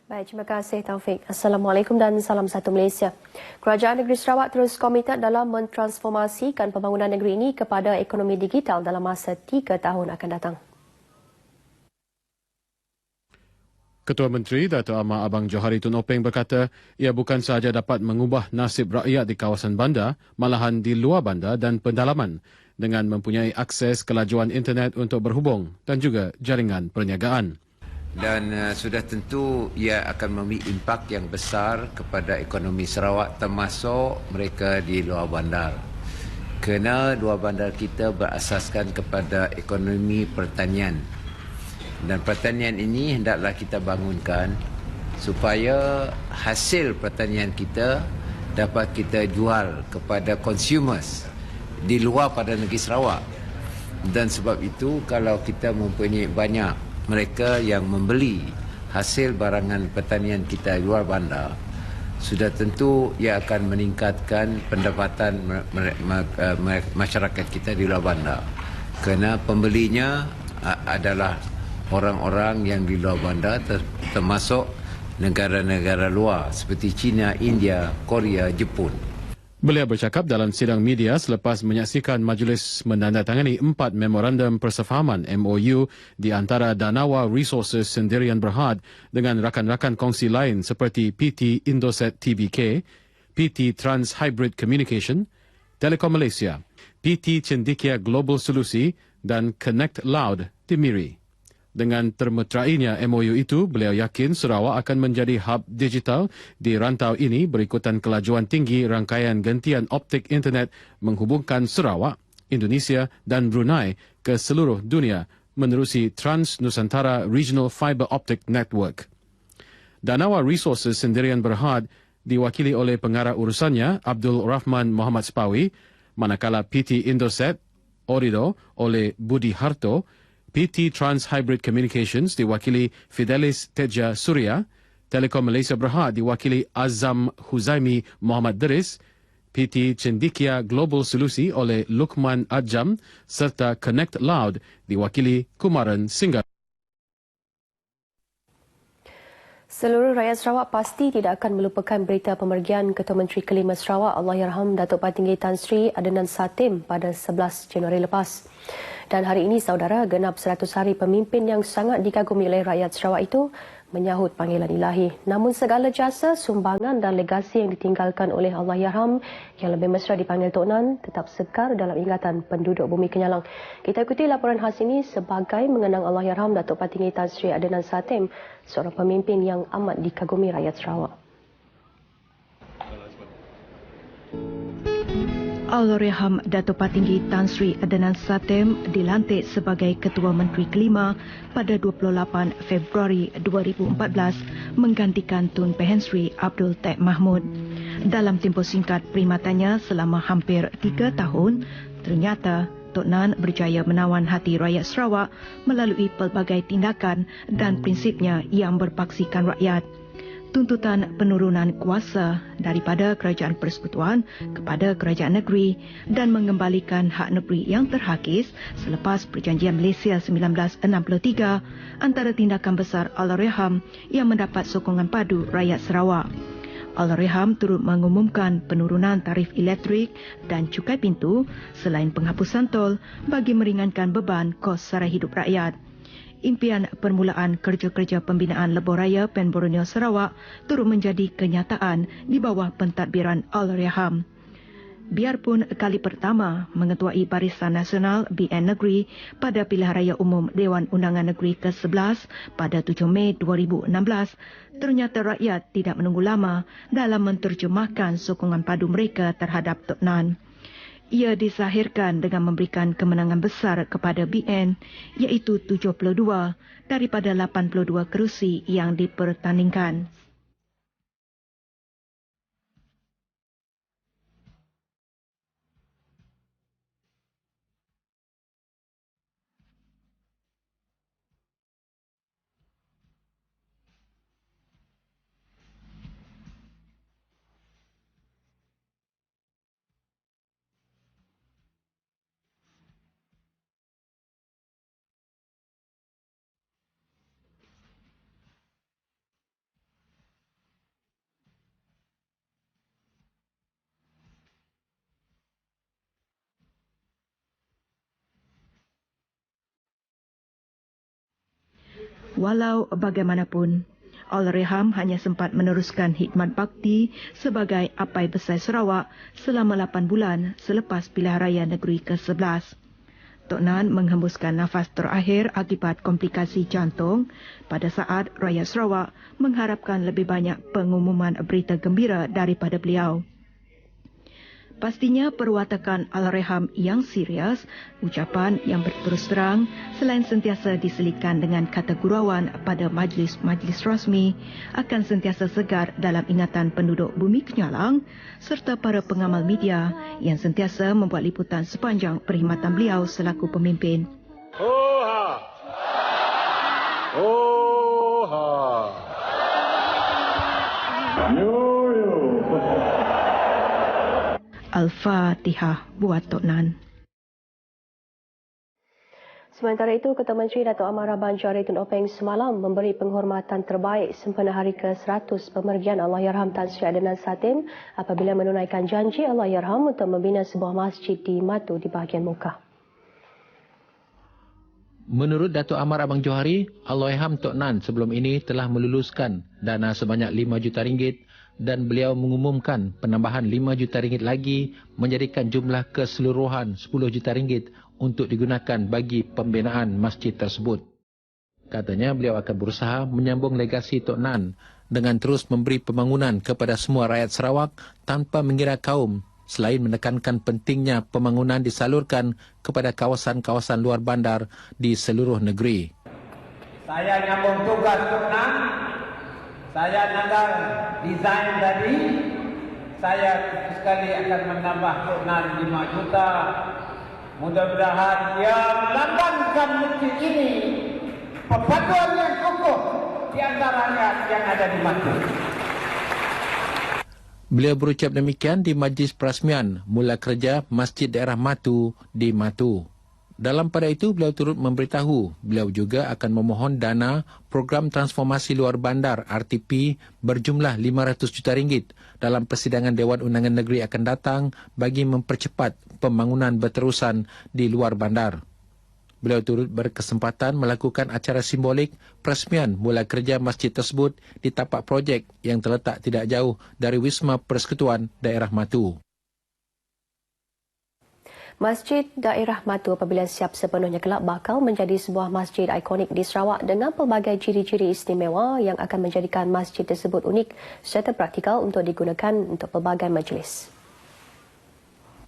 Baik, terima kasih Taufik. Assalamualaikum dan salam satu Malaysia. Kerajaan Negeri Sarawak terus komited dalam mentransformasikan pembangunan negeri ini kepada ekonomi digital dalam masa 3 tahun akan datang. Ketua Menteri Dato' Amar Abang Johari Tun Openg berkata ia bukan sahaja dapat mengubah nasib rakyat di kawasan bandar, malahan di luar bandar dan pendalaman dengan mempunyai akses kelajuan internet untuk berhubung dan juga jaringan perniagaan. Dan sudah tentu ia akan memberi impak yang besar kepada ekonomi Sarawak termasuk mereka di luar bandar. Kerana luar bandar kita berasaskan kepada ekonomi pertanian. Dan pertanian ini hendaklah kita bangunkan supaya hasil pertanian kita dapat kita jual kepada consumers di luar pada negeri Sarawak. Dan sebab itu kalau kita mempunyai banyak mereka yang membeli hasil barangan pertanian kita di luar bandar, sudah tentu ia akan meningkatkan pendapatan masyarakat kita di luar bandar. Kerana pembelinya adalah orang-orang yang di luar bandar termasuk negara-negara luar seperti China, India, Korea, Jepun. Beliau bercakap dalam sidang media selepas menyaksikan majlis menandatangani 4 memorandum persefahaman MOU di antara Danawa Resources Sendirian Berhad dengan rakan-rakan kongsi lain seperti PT Indosat Tbk, PT Trans Hybrid Communication, Telekom Malaysia, PT Cendekia Global Solusi dan Connect Loud di Miri. Dengan termeterainya MOU itu, beliau yakin Sarawak akan menjadi hub digital di rantau ini berikutan kelajuan tinggi rangkaian gentian optik internet menghubungkan Sarawak, Indonesia dan Brunei ke seluruh dunia menerusi Trans Nusantara Regional Fiber Optic Network. Danawa Resources Sendirian Berhad diwakili oleh pengarah urusannya Abdul Rahman Muhammad Spawi, manakala PT Indosat Orido oleh Budi Harto, PT Trans Hybrid Communications diwakili Fidelis Teja Surya, Telekom Malaysia Berhad diwakili Azam Huzaimi Muhammad Deris, PT Cendekia Global Solusi oleh Lukman Ajam, serta Connect Loud diwakili Kumaran Singar. Seluruh rakyat Sarawak pasti tidak akan melupakan berita pemergian Ketua Menteri Kelima Sarawak Allahyarham Datuk Patinggi Tan Sri Adnan Satem pada 11 Januari lepas. Dan hari ini, saudara, genap 100 hari pemimpin yang sangat dikagumi oleh rakyat Sarawak itu menyahut panggilan ilahi. Namun segala jasa, sumbangan dan legasi yang ditinggalkan oleh Allahyarham yang lebih mesra dipanggil Tok Nan tetap sekar dalam ingatan penduduk bumi Kenyalang. Kita ikuti laporan khas ini sebagai mengenang Allahyarham Datuk Patinggi Tan Sri Adnan Satem, seorang pemimpin yang amat dikagumi rakyat Sarawak. Allahyarham Datuk Patinggi Tan Sri Adnan Satem dilantik sebagai Ketua Menteri Kelima pada 28 Februari 2014 menggantikan Tun Pehen Sri Abdul Taib Mahmud. Dalam tempoh singkat perkhidmatannya selama hampir 3 tahun, ternyata Tok Nan berjaya menawan hati rakyat Sarawak melalui pelbagai tindakan dan prinsipnya yang berpaksikan rakyat. Tuntutan penurunan kuasa daripada kerajaan persekutuan kepada kerajaan negeri dan mengembalikan hak negeri yang terhakis selepas Perjanjian Malaysia 1963 antara tindakan besar Allahyarham yang mendapat sokongan padu rakyat Sarawak. Allahyarham turut mengumumkan penurunan tarif elektrik dan cukai pintu selain penghapusan tol bagi meringankan beban kos sara hidup rakyat. Impian permulaan kerja-kerja pembinaan lebuh raya Pen Borneo Sarawak turut menjadi kenyataan di bawah pentadbiran Allahyarham. Biarpun kali pertama mengetuai Barisan Nasional BN Negeri pada pilihan raya umum Dewan Undangan Negeri ke-11 pada 7 Mei 2016, ternyata rakyat tidak menunggu lama dalam menterjemahkan sokongan padu mereka terhadap Tok Nan. Ia disahirkan dengan memberikan kemenangan besar kepada BN iaitu 72 daripada 82 kerusi yang dipertandingkan. Walau bagaimanapun, Allahyarham hanya sempat meneruskan khidmat bakti sebagai Apai Besar Sarawak selama 8 bulan selepas pilihan raya negeri ke-11. Tok Nan menghembuskan nafas terakhir akibat komplikasi jantung pada saat rakyat Sarawak mengharapkan lebih banyak pengumuman berita gembira daripada beliau. Pastinya perwatakan Allahyarham yang serius, ucapan yang berterus terang selain sentiasa diselitkan dengan kata gurauan pada majlis-majlis rasmi akan sentiasa segar dalam ingatan penduduk Bumi Kenyalang serta para pengamal media yang sentiasa membuat liputan sepanjang perkhidmatan beliau selaku pemimpin. Hoha! Hoha! Al-Fatihah buat Tok Nan. Sementara itu, Ketua Menteri Datuk Amar Abang Johari Tun Openg semalam memberi penghormatan terbaik sempena hari ke-100 pemergian Allahyarham Tan Sri Adnan Satem apabila menunaikan janji Allahyarham untuk membina sebuah masjid di Matu di bahagian muka. Menurut Datuk Amar Abang Johari, Allahyarham Tok Nan sebelum ini telah meluluskan dana sebanyak RM5 juta dan beliau mengumumkan penambahan RM5 juta lagi menjadikan jumlah keseluruhan RM10 juta untuk digunakan bagi pembinaan masjid tersebut. Katanya beliau akan berusaha menyambung legasi Tok Nan dengan terus memberi pembangunan kepada semua rakyat Sarawak tanpa mengira kaum selain menekankan pentingnya pembangunan disalurkan kepada kawasan-kawasan luar bandar di seluruh negeri. Saya nyambung tugas Tok Nan. Saya nakal desain tadi. Saya sekali akan menambah Tok Nan 5 juta. Mudah-mudahan ia melambangkan masjid ini perpaduan yang kokoh di antara rakyat yang ada di Matu. Beliau berucap demikian di majlis perasmian mula kerja Masjid Daerah Matu di Matu. Dalam pada itu, beliau turut memberitahu beliau juga akan memohon dana program transformasi luar bandar RTP berjumlah RM500 juta dalam persidangan Dewan Undangan Negeri akan datang bagi mempercepat pembangunan berterusan di luar bandar. Beliau turut berkesempatan melakukan acara simbolik perasmian mula kerja masjid tersebut di tapak projek yang terletak tidak jauh dari Wisma Persekutuan Daerah Matu. Masjid Daerah Matu apabila siap sepenuhnya kelak bakal menjadi sebuah masjid ikonik di Sarawak dengan pelbagai ciri-ciri istimewa yang akan menjadikan masjid tersebut unik serta praktikal untuk digunakan untuk pelbagai majlis.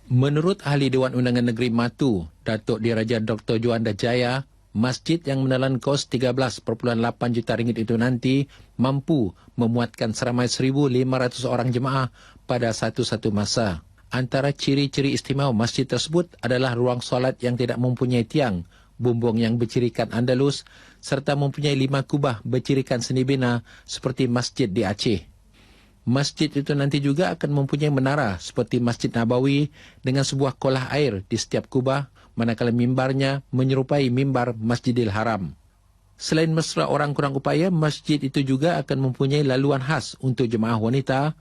Menurut Ahli Dewan Undangan Negeri Matu, Datuk Diraja Dr. Juanda Jaya, masjid yang menelan kos RM13.8 juta itu nanti mampu memuatkan seramai 1,500 orang jemaah pada satu-satu masa. Antara ciri-ciri istimewa masjid tersebut adalah ruang solat yang tidak mempunyai tiang, bumbung yang bercirikan Andalus, serta mempunyai 5 kubah bercirikan seni bina seperti masjid di Aceh. Masjid itu nanti juga akan mempunyai menara seperti Masjid Nabawi dengan sebuah kolah air di setiap kubah, manakala mimbarnya menyerupai mimbar Masjidil Haram. Selain mesra orang kurang upaya, masjid itu juga akan mempunyai laluan khas untuk jemaah wanita,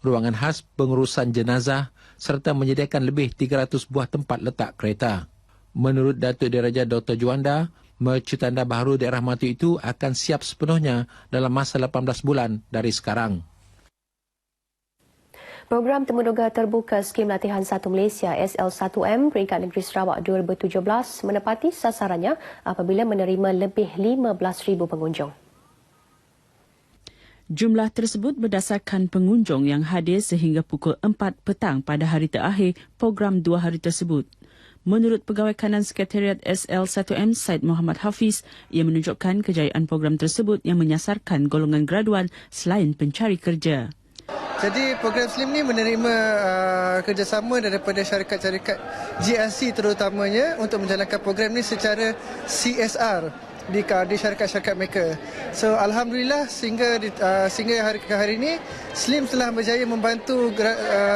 ruangan khas pengurusan jenazah, serta menyediakan lebih 300 buah tempat letak kereta. Menurut Datuk Diraja Dr. Juanda, Masjid Tanda Baharu Daerah Matu itu akan siap sepenuhnya dalam masa 18 bulan dari sekarang. Program Temuduga Terbuka Skim Latihan 1 Malaysia SL1M Peringkat Negeri Sarawak 2017 menepati sasarannya apabila menerima lebih 15,000 pengunjung. Jumlah tersebut berdasarkan pengunjung yang hadir sehingga pukul 4 petang pada hari terakhir program 2 hari tersebut. Menurut Pegawai Kanan Sekretariat SL1M Syed Muhammad Hafiz, ia menunjukkan kejayaan program tersebut yang menyasarkan golongan graduan selain pencari kerja. Jadi program SLIM ni menerima kerjasama daripada syarikat-syarikat GRC terutamanya untuk menjalankan program ni secara CSR di syarikat-syarikat mereka. So alhamdulillah sehingga hari ke hari ini SLIM telah berjaya membantu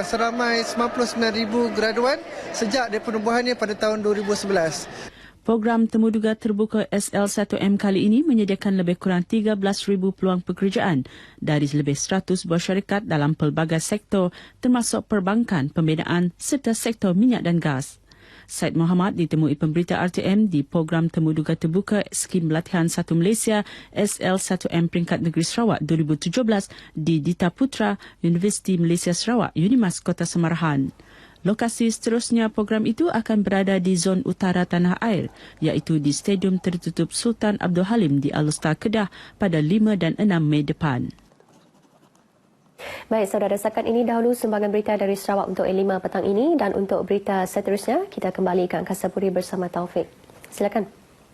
seramai 99,000 graduan sejak dari penubuhannya pada tahun 2011. Program Temuduga Terbuka SL1M kali ini menyediakan lebih kurang 13,000 peluang pekerjaan dari lebih 100 buah syarikat dalam pelbagai sektor termasuk perbankan, pembinaan serta sektor minyak dan gas. Said Mohamad ditemui pemberita RTM di program Temuduga Terbuka Skim Latihan 1 Malaysia SL1M Peringkat Negeri Sarawak 2017 di Dita Putra, Universiti Malaysia Sarawak, Unimas Kota Semarahan. Lokasi seterusnya program itu akan berada di zon utara tanah air, iaitu di Stadium Tertutup Sultan Abdul Halim di Alustar Kedah pada 5 dan 6 Mei depan. Baik, saudara, setakat ini dahulu sumbangan berita dari Sarawak untuk L5 petang ini, dan untuk berita seterusnya kita kembali ke Angkasa Puri bersama Taufik. Silakan.